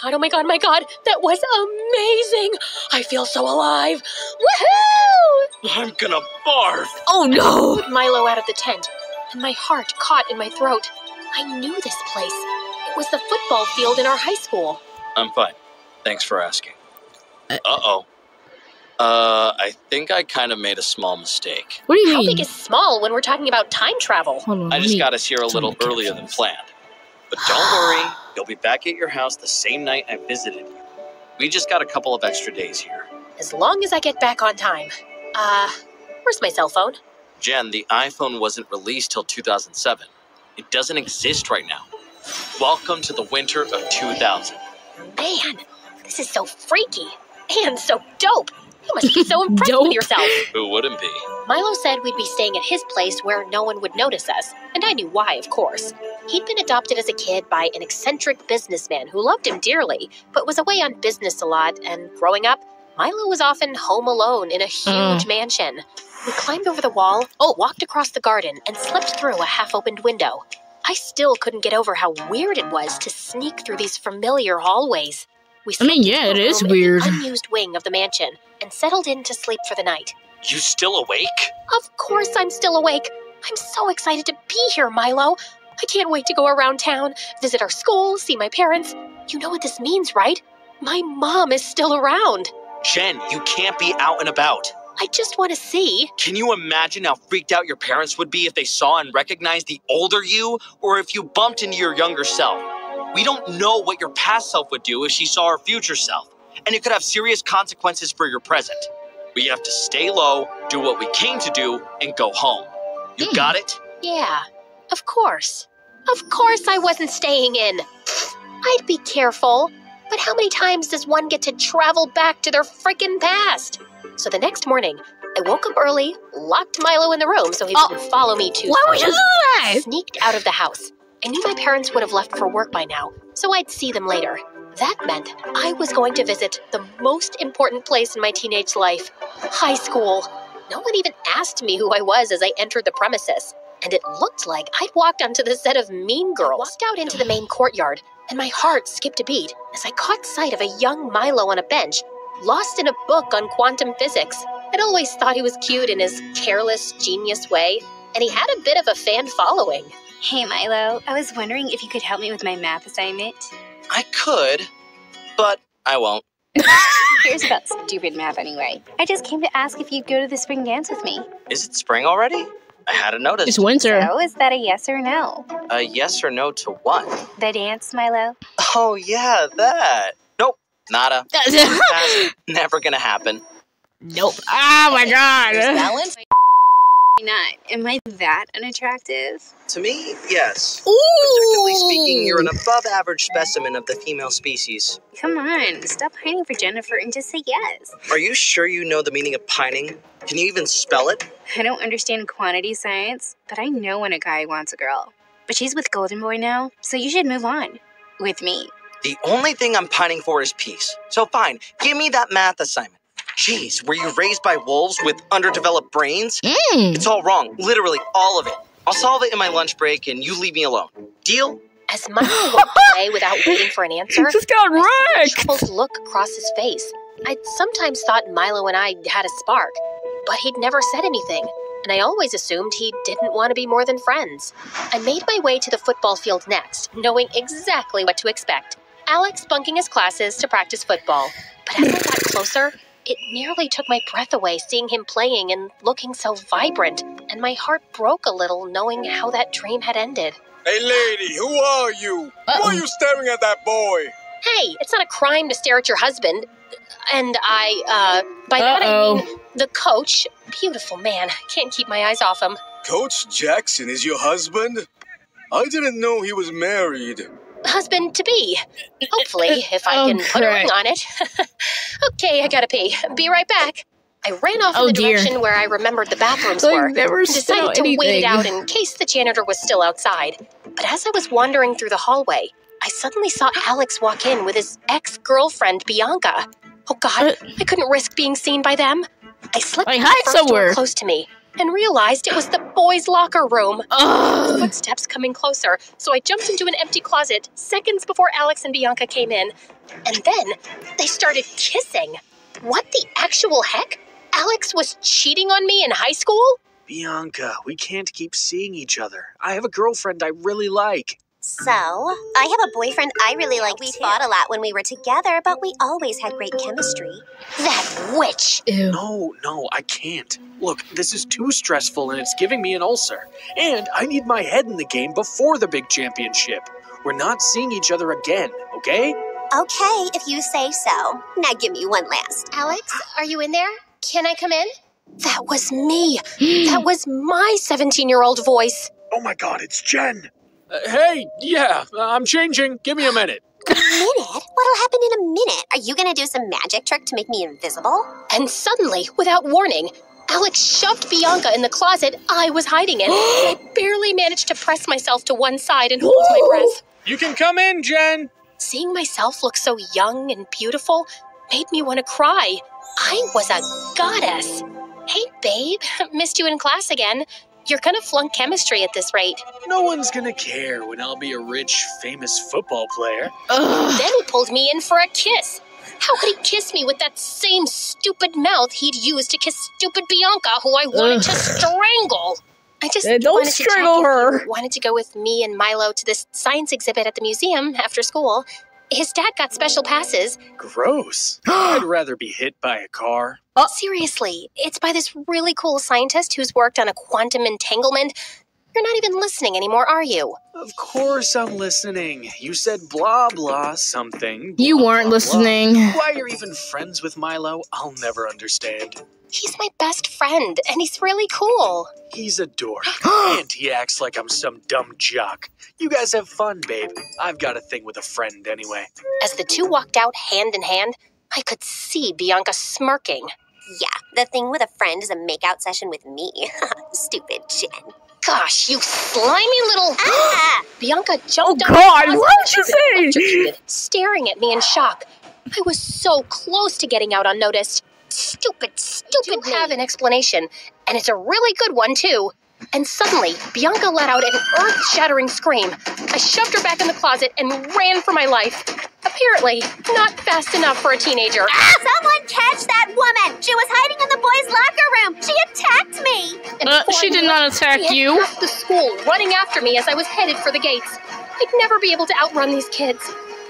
god, oh my god, oh my god. That was amazing. I feel so alive. Woohoo! I'm gonna barf. Oh no! I pulled Milo out of the tent, and my heart caught in my throat. I knew this place. It was the football field in our high school. I'm fine. Thanks for asking. Uh-oh. I think I kind of made a small mistake. What do you How mean? big is small when we're talking about time travel? Hold on, I let just me- got us here a little earlier than planned. But don't worry, you'll be back at your house the same night I visited you. We just got a couple of extra days here. As long as I get back on time. Where's my cell phone? Jen, the iPhone wasn't released till 2007. It doesn't exist right now. Welcome to the winter of 2000. Man, this is so freaky and so dope. You must be so impressed with yourself. Who wouldn't be? Milo said we'd be staying at his place where no one would notice us, and I knew why, of course. He'd been adopted as a kid by an eccentric businessman who loved him dearly, but was away on business a lot, and growing up, Milo was often home alone in a huge mansion. We climbed over the wall, walked across the garden, and slipped through a half-opened window. I still couldn't get over how weird it was to sneak through these familiar hallways. Yeah, it is weird. In the unused wing of the mansion and settled in to sleep for the night. You still awake? Of course I'm still awake. I'm so excited to be here, Milo. I can't wait to go around town, visit our school, see my parents. You know what this means, right? My mom is still around. Jen, you can't be out and about. I just want to see. Can you imagine how freaked out your parents would be if they saw and recognized the older you, or if you bumped into your younger self? We don't know what your past self would do if she saw her future self, and it could have serious consequences for your present. We have to stay low, do what we came to do, and go home. You got it? Yeah, of course. Of course I wasn't staying in. I'd be careful. But how many times does one get to travel back to their frickin' past? So the next morning, I woke up early, locked Milo in the room so he wouldn't follow me too Why far. would you do that? Sneaked out of the house. I knew my parents would have left for work by now, so I'd see them later. That meant I was going to visit the most important place in my teenage life, high school. No one even asked me who I was as I entered the premises, and it looked like I'd walked onto the set of Mean Girls. I walked out into the main courtyard, and my heart skipped a beat as I caught sight of a young Milo on a bench, lost in a book on quantum physics. I'd always thought he was cute in his careless, genius way, and he had a bit of a fan following. Hey, Milo, I was wondering if you could help me with my math assignment. I could, but I won't. Who cares about stupid math anyway? I just came to ask if you'd go to the spring dance with me. Is it spring already? I hadn't noticed. It's winter. So, is that a yes or no? A yes or no to what? The dance, Milo? Oh, yeah, that. Nope, nada. That's never gonna happen. Nope. Oh my god. Balance? Not. Am I that unattractive? To me, yes. Ooh. Objectively speaking, you're an above-average specimen of the female species. Come on, stop pining for Jennifer and just say yes. Are you sure you know the meaning of pining? Can you even spell it? I don't understand quantity science, but I know when a guy wants a girl. But she's with Golden Boy now, so you should move on. With me. The only thing I'm pining for is peace. So fine, give me that math assignment. Jeez, were you raised by wolves with underdeveloped brains? It's all wrong, literally all of it. I'll solve it in my lunch break and you leave me alone. Deal? As Milo walked away without waiting for an answer, This got I saw a wrecked. troubled look across his face. I'd sometimes thought Milo and I had a spark, but he'd never said anything, and I always assumed he didn't want to be more than friends. I made my way to the football field next, knowing exactly what to expect. Alex bunking his classes to practice football. But as I got closer, it nearly took my breath away seeing him playing and looking so vibrant, and my heart broke a little knowing how that dream had ended. Hey, lady, who are you? Why are you staring at that boy? Hey, it's not a crime to stare at your husband. And by that I mean the coach. Beautiful man. Can't keep my eyes off him. Coach Jackson is your husband? I didn't know he was married. Husband-to-be. Hopefully, if I can put a ring on it. Okay, I gotta pee. Be right back. I ran off in the direction where I remembered the bathrooms were. And decided to wait it out in case the janitor was still outside. But as I was wandering through the hallway, I suddenly saw Alex walk in with his ex-girlfriend, Bianca. Oh God, I couldn't risk being seen by them. I slipped to the first door close to me and realized it was the boys' locker room. Ugh. Footsteps coming closer, so I jumped into an empty closet seconds before Alex and Bianca came in. And then they started kissing. What the actual heck? Alex was cheating on me in high school? Bianca, we can't keep seeing each other. I have a girlfriend I really like. So, I have a boyfriend I really like. We fought a lot when we were together, but we always had great chemistry. That witch! Ew. No, I can't. Look, this is too stressful and it's giving me an ulcer. And I need my head in the game before the big championship. We're not seeing each other again, okay? Okay, if you say so. Now give me one last. Alex, are you in there? Can I come in? That was me. That was my 17-year-old voice. Oh my god, it's Jen! Hey, yeah, I'm changing. Give me a minute. A minute? What'll happen in a minute? Are you gonna do some magic trick to make me invisible? And suddenly, without warning, Alex shoved Bianca in the closet I was hiding in. I barely managed to press myself to one side and hold my breath. You can come in, Jen. Seeing myself look so young and beautiful made me want to cry. I was a goddess. Hey, babe, missed you in class again. You're gonna flunk chemistry at this rate. No one's gonna care when I'll be a rich, famous football player. Ugh. Then he pulled me in for a kiss. How could he kiss me with that same stupid mouth he'd used to kiss stupid Bianca, who I wanted to strangle? I just Hey, don't wanted to check strangle if her. you wanted to go with me and Milo to this science exhibit at the museum after school. His dad got special passes. Gross. I'd rather be hit by a car. Seriously, it's by this really cool scientist who's worked on a quantum entanglement. You're not even listening anymore, are you? Of course I'm listening. You said blah blah something. You blah, weren't blah, listening. blah. Why you're even friends with Milo, I'll never understand. He's my best friend, and he's really cool. He's a dork, and he acts like I'm some dumb jock. You guys have fun, babe. I've got a thing with a friend anyway. As the two walked out hand in hand, I could see Bianca smirking. Yeah, the thing with a friend is a makeout session with me. Stupid Jen. Gosh, you slimy little... Ah! Bianca jumped Oh, out God, of the what closet did you and say? electrocuted, staring at me in shock. I was so close to getting out unnoticed. Stupid me. I have an explanation, and it's a really good one, too. And suddenly, Bianca let out an earth-shattering scream. I shoved her back in the closet and ran for my life. Apparently, not fast enough for a teenager. Someone catch that woman! She was hiding in the boys' locker room! She attacked me! And before She I did knew not it, attack we had you. half the school running after me as I was headed for the gates. I'd never be able to outrun these kids.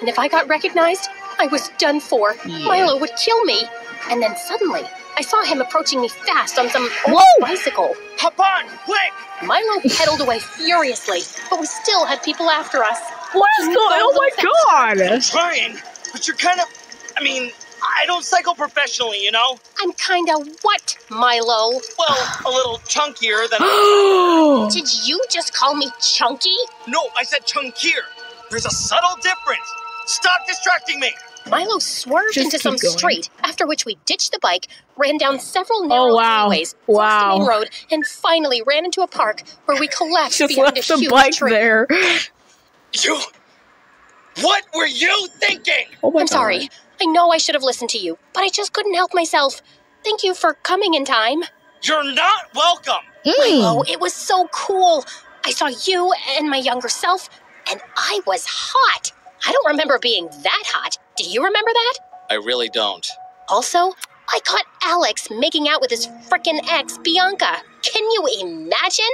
And if I got recognized, I was done for. Yeah. Milo would kill me. And then suddenly, I saw him approaching me fast on some old Whoa! bicycle. Hop on, quick! Milo pedaled away furiously, but we still had people after us. What is going on? Oh my god! Trying, but you're kind of... I don't cycle professionally, you know? I'm kinda what, Milo? Well, a little chunkier than... Did you just call me chunky? No, I said chunkier. There's a subtle difference. Stop distracting me. Milo swerved Just into some keep going. street, after which we ditched the bike, ran down several narrow wow. alleyways, Wow. crossed the main road, and finally ran into a park where we collapsed Just behind left a the huge bike tree. there. You... What were you thinking? Oh my I'm god. sorry. I know I should have listened to you, but I just couldn't help myself. Thank you for coming in time. You're not welcome. Milo, it was so cool. I saw you and my younger self, and I was hot. I don't remember being that hot. Do you remember that? I really don't. Also, I caught Alex making out with his frickin' ex, Bianca. Can you imagine?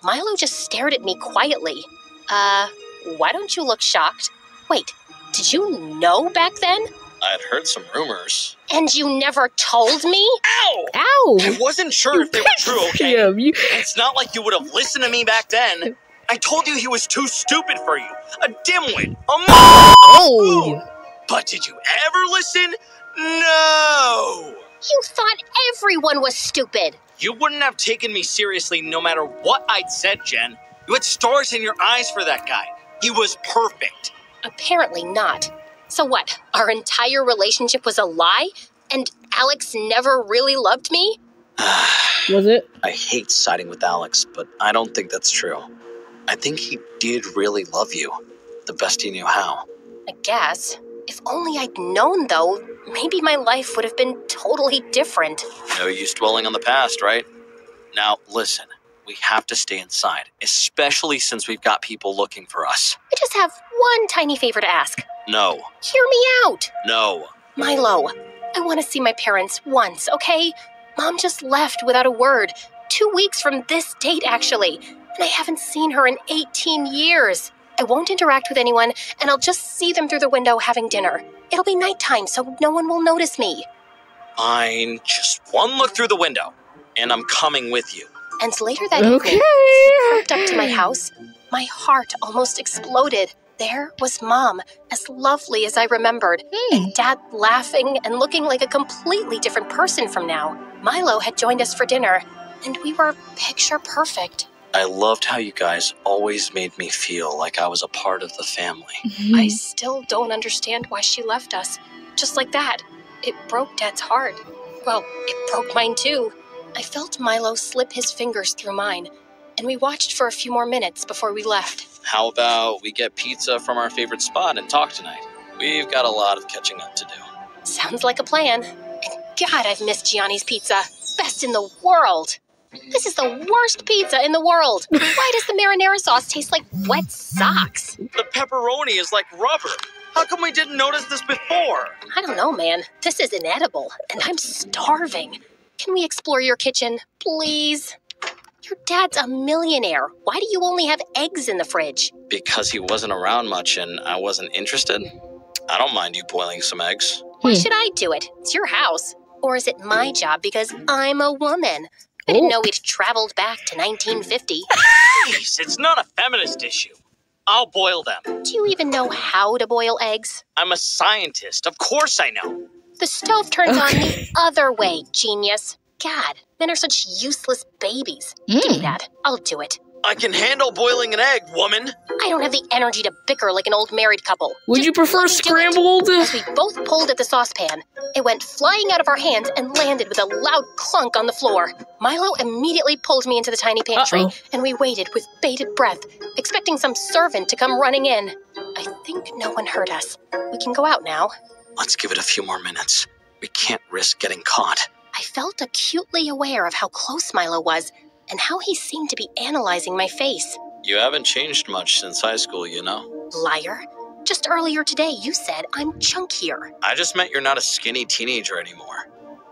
Milo just stared at me quietly. Why don't you look shocked? Wait, did you know back then? I'd heard some rumors. And you never told me? Ow! Ow! I wasn't sure if they were true, okay? Him. You... It's not like you would have listened to me back then. I told you he was too stupid for you. A dimwit. Oh! But did you ever listen? No! You thought everyone was stupid. You wouldn't have taken me seriously no matter what I'd said, Jen. You had stars in your eyes for that guy. He was perfect. Apparently not. So what, our entire relationship was a lie? And Alex never really loved me? Was it? I hate siding with Alex, but I don't think that's true. I think he did really love you. The best he knew how. I guess. If only I'd known, though, maybe my life would have been totally different. No use dwelling on the past, right? Now, listen. We have to stay inside, especially since we've got people looking for us. I just have one tiny favor to ask. No. Hear me out. No. Milo, I want to see my parents once, okay? Mom just left without a word. 2 weeks from this date, actually. And I haven't seen her in 18 years. I won't interact with anyone, and I'll just see them through the window having dinner. It'll be nighttime, so no one will notice me. Fine. Just one look through the window, and I'm coming with you. And later that evening, as we crept up to my house, my heart almost exploded. There was Mom, as lovely as I remembered, and Dad laughing and looking like a completely different person from now. Milo had joined us for dinner, and we were picture perfect. I loved how you guys always made me feel like I was a part of the family. I still don't understand why she left us. Just like that. It broke Dad's heart. Well, it broke mine too. I felt Milo slip his fingers through mine, and we watched for a few more minutes before we left. How about we get pizza from our favorite spot and talk tonight? We've got a lot of catching up to do. Sounds like a plan. And God, I've missed Gianni's pizza. Best in the world. This is the worst pizza in the world. Why does the marinara sauce taste like wet socks? The pepperoni is like rubber. How come we didn't notice this before? I don't know, man. This is inedible, and I'm starving. Can we explore your kitchen, please? Your dad's a millionaire. Why do you only have eggs in the fridge? Because he wasn't around much and I wasn't interested. I don't mind you boiling some eggs. Why should I do it? It's your house. Or is it my job because I'm a woman? I didn't know we'd traveled back to 1950. Please, it's not a feminist issue. I'll boil them. Do you even know how to boil eggs? I'm a scientist. Of course I know. The stove turns on the other way, genius. God, men are such useless babies. Give me that. I'll do it. I can handle boiling an egg, woman. I don't have the energy to bicker like an old married couple. Would you prefer scrambled? As we both pulled at the saucepan, it went flying out of our hands and landed with a loud clunk on the floor. Milo immediately pulled me into the tiny pantry, and we waited with bated breath, expecting some servant to come running in. I think no one heard us. We can go out now. Let's give it a few more minutes. We can't risk getting caught. I felt acutely aware of how close Milo was and how he seemed to be analyzing my face. You haven't changed much since high school, you know. Liar. Just earlier today, you said I'm chunkier. I just meant you're not a skinny teenager anymore.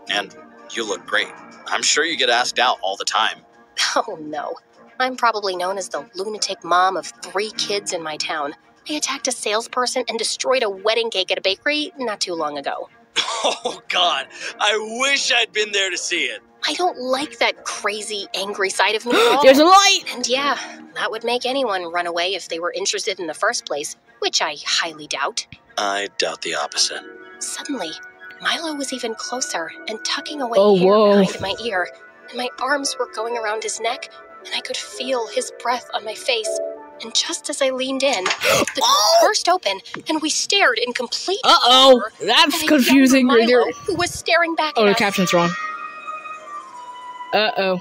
And you look great. I'm sure you get asked out all the time. Oh, no. I'm probably known as the lunatic mom of 3 kids in my town. I attacked a salesperson and destroyed a wedding cake at a bakery not too long ago. Oh, God. I wish I'd been there to see it. I don't like that crazy, angry side of me at all. There's a light! And yeah, that would make anyone run away if they were interested in the first place, which I highly doubt. I doubt the opposite. Suddenly, Milo was even closer and tucking away hair behind my ear, and my arms were going around his neck, and I could feel his breath on my face. And just as I leaned in, the door burst open, and we stared in complete horror. That's confusing right there. Milo, who was staring back at Oh, the us. caption's wrong. Uh-oh.